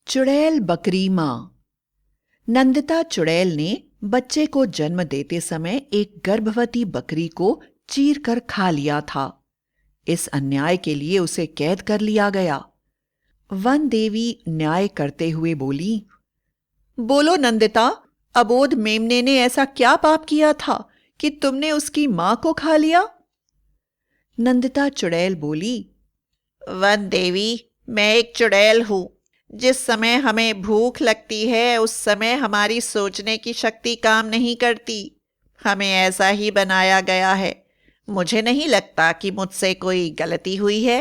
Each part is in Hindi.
चुड़ैल बकरी माँ। नंदिता चुड़ैल ने बच्चे को जन्म देते समय एक गर्भवती बकरी को चीर कर खा लिया था। इस अन्याय के लिए उसे कैद कर लिया गया। वन देवी न्याय करते हुए बोली, बोलो नंदिता, अबोध मेमने ने ऐसा क्या पाप किया था कि तुमने उसकी मां को खा लिया? नंदिता चुड़ैल बोली, वन देवी, मैं एक चुड़ैल हूं। जिस समय हमें भूख लगती है उस समय हमारी सोचने की शक्ति काम नहीं करती। हमें ऐसा ही बनाया गया है। मुझे नहीं लगता कि मुझसे कोई गलती हुई है।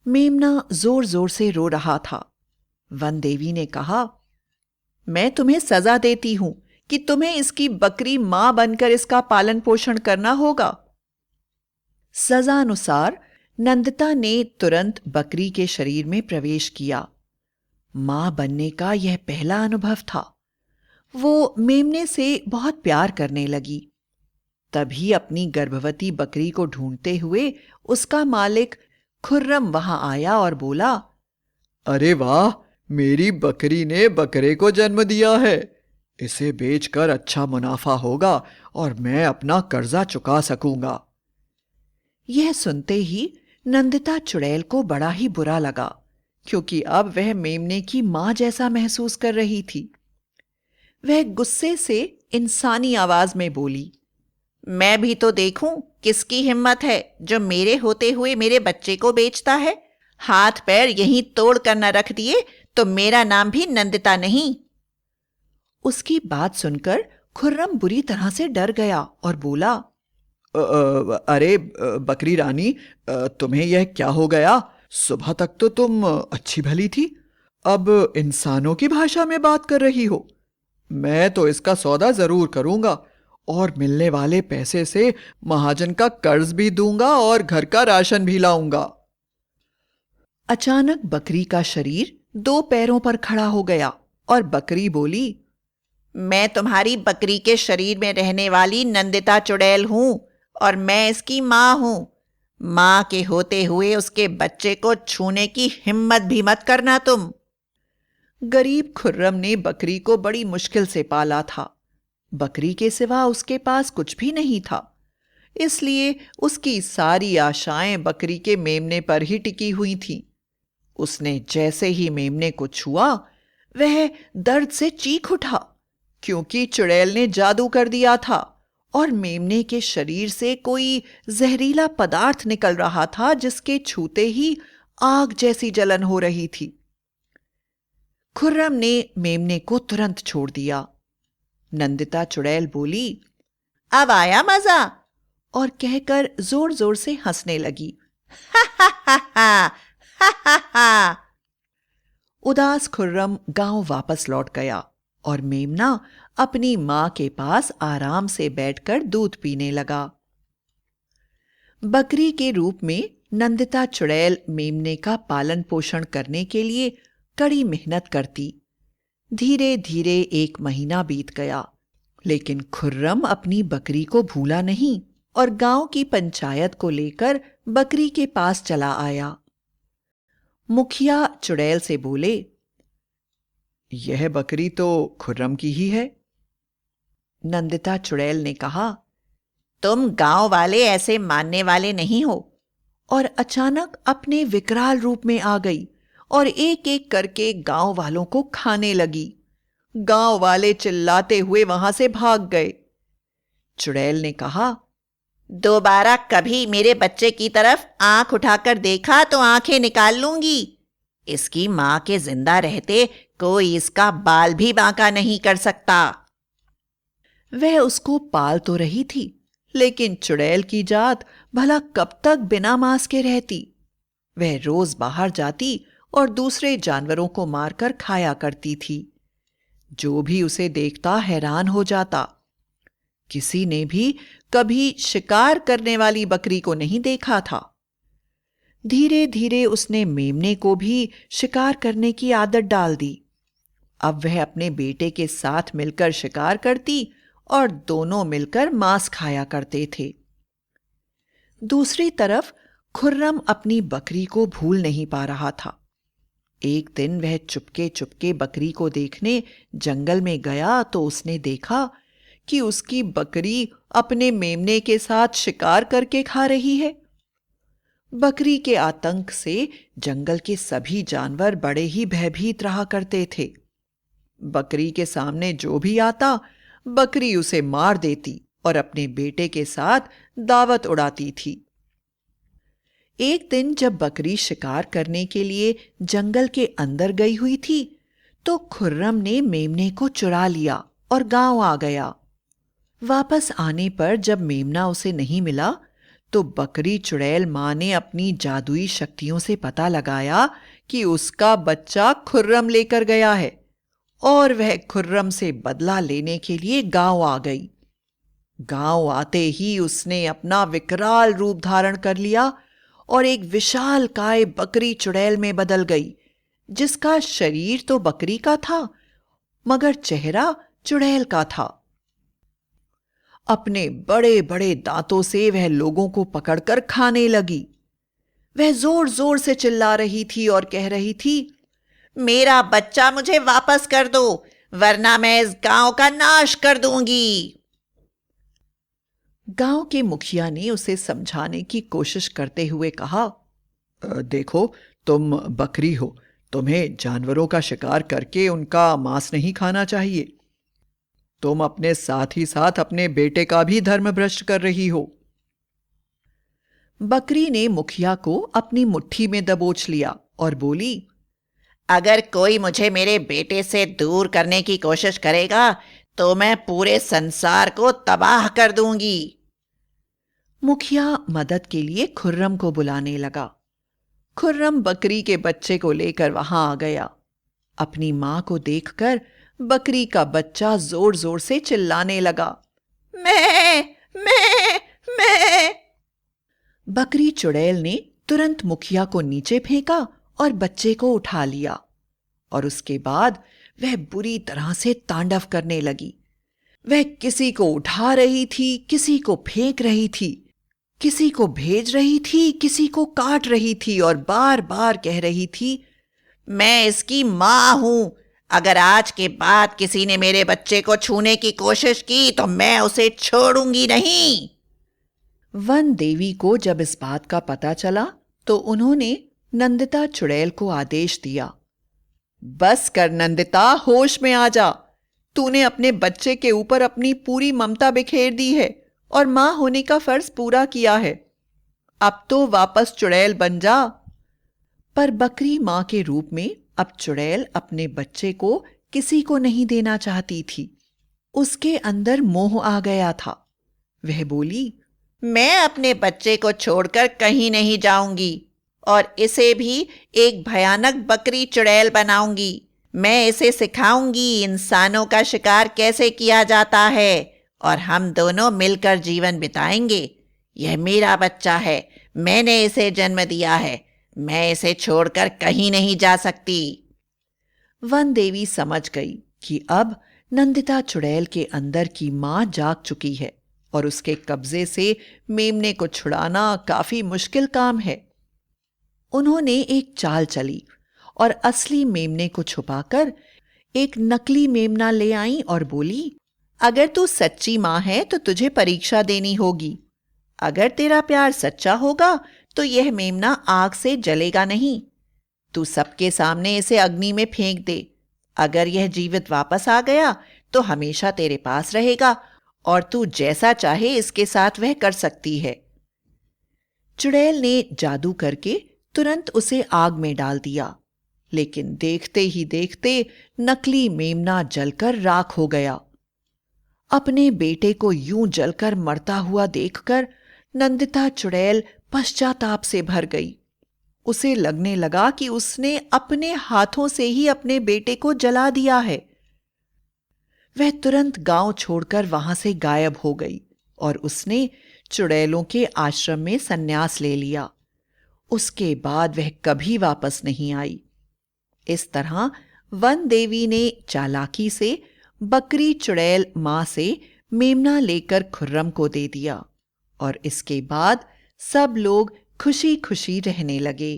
मेमना जोर जोर से रो रहा था। वन देवी ने कहा, मैं तुम्हें सजा देती हूं कि तुम्हें इसकी बकरी मां बनकर इसका पालन पोषण करना होगा। सजा अनुसार नंदिता ने तुरंत बकरी के शरीर में प्रवेश किया। मां बनने का यह पहला अनुभव था। वो मेमने से बहुत प्यार करने लगी। तभी अपनी गर्भवती बकरी को ढूंढते हुए उसका मालिक खुर्रम वहां आया और बोला, अरे वाह, मेरी बकरी ने बकरे को जन्म दिया है। इसे बेचकर अच्छा मुनाफा होगा और मैं अपना कर्जा चुका सकूंगा। यह सुनते ही नंदिता चुड़ैल को बड़ा ही बुरा लगा, क्योंकि अब वह मेमने की मां जैसा महसूस कर रही थी। वह गुस्से से इंसानी आवाज में बोली, मैं भी तो देखूं किसकी हिम्मत है जो मेरे होते हुए मेरे बच्चे को बेचता है। हाथ पैर यहीं तोड़ कर न रख दिए तो मेरा नाम भी नंदिता नहीं। उसकी बात सुनकर खुर्रम बुरी तरह से डर गया और बोला, अरे बकरी रानी, तुम्हें यह क्या हो गया? सुबह तक तो तुम अच्छी भली थी, अब इंसानों की भाषा में बात कर रही हो। मैं तो इसका सौदा जरूर करूंगा और मिलने वाले पैसे से महाजन का कर्ज भी दूंगा और घर का राशन भी लाऊंगा। अचानक बकरी का शरीर दो पैरों पर खड़ा हो गया और बकरी बोली, मैं तुम्हारी बकरी के शरीर में रहने वाली नंदिता चुड़ैल हूं और मैं इसकी मां हूं। मां के होते हुए उसके बच्चे को छूने की हिम्मत भी मत करना तुम। गरीब खुर्रम ने बकरी को बड़ी मुश्किल से पाला था। बकरी के सिवा उसके पास कुछ भी नहीं था, इसलिए उसकी सारी आशाएं बकरी के मेमने पर ही टिकी हुई थीं। उसने जैसे ही मेमने को छुआ, वह दर्द से चीख उठा, क्योंकि चुड़ैल ने जादू कर दिया था और मेमने के शरीर से कोई जहरीला पदार्थ निकल रहा था, जिसके छूते ही आग जैसी जलन हो रही थी। खुर्रम ने मेमने को तुरंत छोड़ दिया। नंदिता चुड़ैल बोली, अब आया मजा, और कहकर जोर जोर से हंसने लगी। हा हा हा हा हा हा हा। उदास खुर्रम गांव वापस लौट गया और मेमना अपनी मां के पास आराम से बैठकर दूध पीने लगा। बकरी के रूप में नंदिता चुड़ैल मेमने का पालन पोषण करने के लिए कड़ी मेहनत करती। धीरे धीरे 1 महीना बीत गया, लेकिन खुर्रम अपनी बकरी को भूला नहीं और गांव की पंचायत को लेकर बकरी के पास चला आया। मुखिया चुड़ैल से बोले, यह बकरी तो खुर्रम की ही है। नंदिता चुड़ैल ने कहा, तुम गांव वाले ऐसे मानने वाले नहीं हो, और अचानक अपने विकराल रूप में आ गई और एक एक करके गांव वालों को खाने लगी। गांव वाले चिल्लाते हुए वहां से भाग गए। चुड़ैल ने कहा, दोबारा कभी मेरे बच्चे की तरफ आंख उठाकर देखा तो आंखें निकाल लूंगी। इसकी मां के जिंदा रहते कोई इसका बाल भी बांका नहीं कर सकता। वह उसको पाल तो रही थी, लेकिन चुड़ैल की जात भला कब तक बिना मांस के रहती। वह रोज बाहर जाती और दूसरे जानवरों को मारकर खाया करती थी। जो भी उसे देखता हैरान हो जाता। किसी ने भी कभी शिकार करने वाली बकरी को नहीं देखा था। धीरे धीरे उसने मेमने को भी शिकार करने की आदत डाल दी। अब वह अपने बेटे के साथ मिलकर शिकार करती और दोनों मिलकर मांस खाया करते थे। दूसरी तरफ खुर्रम अपनी बकरी को भूल नहीं पा रहा था। एक दिन वह चुपके चुपके बकरी को देखने जंगल में गया तो उसने देखा कि उसकी बकरी अपने मेमने के साथ शिकार करके खा रही है। बकरी के आतंक से जंगल के सभी जानवर बड़े ही भयभीत रहा करते थे। बकरी के सामने जो भी आता, बकरी उसे मार देती और अपने बेटे के साथ दावत उड़ाती थी। एक दिन जब बकरी शिकार करने के लिए जंगल के अंदर गई हुई थी, तो खुर्रम ने मेमने को चुरा लिया और गांव आ गया। वापस आने पर जब मेमना उसे नहीं मिला, तो बकरी चुड़ैल मां ने अपनी जादुई शक्तियों से पता लगाया कि उसका बच्चा खुर्रम लेकर गया है और वह खुर्रम से बदला लेने के लिए गांव आ गई। गांव आते ही उसने अपना विकराल रूप धारण कर लिया और एक विशाल काय बकरी चुड़ैल में बदल गई, जिसका शरीर तो बकरी का था मगर चेहरा चुड़ैल का था। अपने बड़े बड़े दांतों से वह लोगों को पकड़कर खाने लगी। वह जोर जोर से चिल्ला रही थी और कह रही थी, मेरा बच्चा मुझे वापस कर दो, वरना मैं इस गांव का नाश कर दूंगी। गांव के मुखिया ने उसे समझाने की कोशिश करते हुए कहा, देखो, तुम बकरी हो, तुम्हें जानवरों का शिकार करके उनका मांस नहीं खाना चाहिए। तुम अपने साथ ही साथ अपने बेटे का भी धर्म भ्रष्ट कर रही हो। बकरी ने मुखिया को अपनी मुट्ठी में दबोच लिया और बोली, अगर कोई मुझे मेरे बेटे से दूर करने की कोशिश करेगा तो मैं पूरे संसार को तबाह कर दूंगी। मुखिया मदद के लिए खुर्रम को बुलाने लगा। खुर्रम बकरी के बच्चे को लेकर वहां आ गया। अपनी मां को देखकर बकरी का बच्चा जोर जोर से चिल्लाने लगा, मैं। बकरी चुड़ैल ने तुरंत मुखिया को नीचे फेंका और बच्चे को उठा लिया और उसके बाद वह बुरी तरह से तांडव करने लगी। वह किसी को उठा रही थी, किसी को फेंक रही थी, किसी को भेज रही थी, किसी को काट रही थी और बार बार कह रही थी, मैं इसकी मां हूं। अगर आज के बाद किसी ने मेरे बच्चे को छूने की कोशिश की तो मैं उसे छोड़ूंगी नहीं। वन देवी को जब इस बात का पता चला तो उन्होंने नंदिता चुड़ैल को आदेश दिया, बस कर नंदिता, होश में आ जा। तूने अपने बच्चे के ऊपर अपनी पूरी ममता बिखेर दी है और मां होने का फर्ज पूरा किया है। अब तो वापस चुड़ैल बन जा। पर बकरी मां के रूप में अब चुड़ैल अपने बच्चे को किसी को नहीं देना चाहती थी। उसके अंदर मोह आ गया था। वह बोली, मैं अपने बच्चे को छोड़कर कहीं नहीं जाऊंगी और इसे भी एक भयानक बकरी चुड़ैल बनाऊंगी। मैं इसे सिखाऊंगी इंसानों का शिकार कैसे किया जाता है और हम दोनों मिलकर जीवन बिताएंगे। यह मेरा बच्चा है, मैंने इसे जन्म दिया है, मैं इसे छोड़कर कहीं नहीं जा सकती। वन देवी समझ गई कि अब नंदिता चुड़ैल के अंदर की मां जाग चुकी है और उसके कब्जे से मेमने को छुड़ाना काफी मुश्किल काम है। उन्होंने एक चाल चली और असली मेमने को छुपाकर एक नकली मेमना ले आई और बोली, अगर तू सच्ची मां है तो तुझे परीक्षा देनी होगी। अगर तेरा प्यार सच्चा होगा तो यह मेमना आग से जलेगा नहीं। तू सबके सामने इसे अग्नि में फेंक दे। अगर यह जीवित वापस आ गया तो हमेशा तेरे पास रहेगा और तू जैसा चाहे इसके साथ वह कर सकती है। चुड़ैल ने जादू करके तुरंत उसे आग में डाल दिया, लेकिन देखते ही देखते नकली मेमना जलकर राख हो गया। अपने बेटे को यूं जलकर मरता हुआ देखकर नंदिता चुड़ैल पश्चाताप से भर गई। उसे लगने लगा कि उसने अपने हाथों से ही अपने बेटे को जला दिया है। वह तुरंत गांव छोड़कर वहां से गायब हो गई और उसने चुड़ैलों के आश्रम में संन्यास ले लिया। उसके बाद वह कभी वापस नहीं आई। इस तरह वन देवी ने चालाकी से बकरी चुड़ैल मां से मेमना लेकर खुर्रम को दे दिया और इसके बाद सब लोग खुशी खुशी रहने लगे।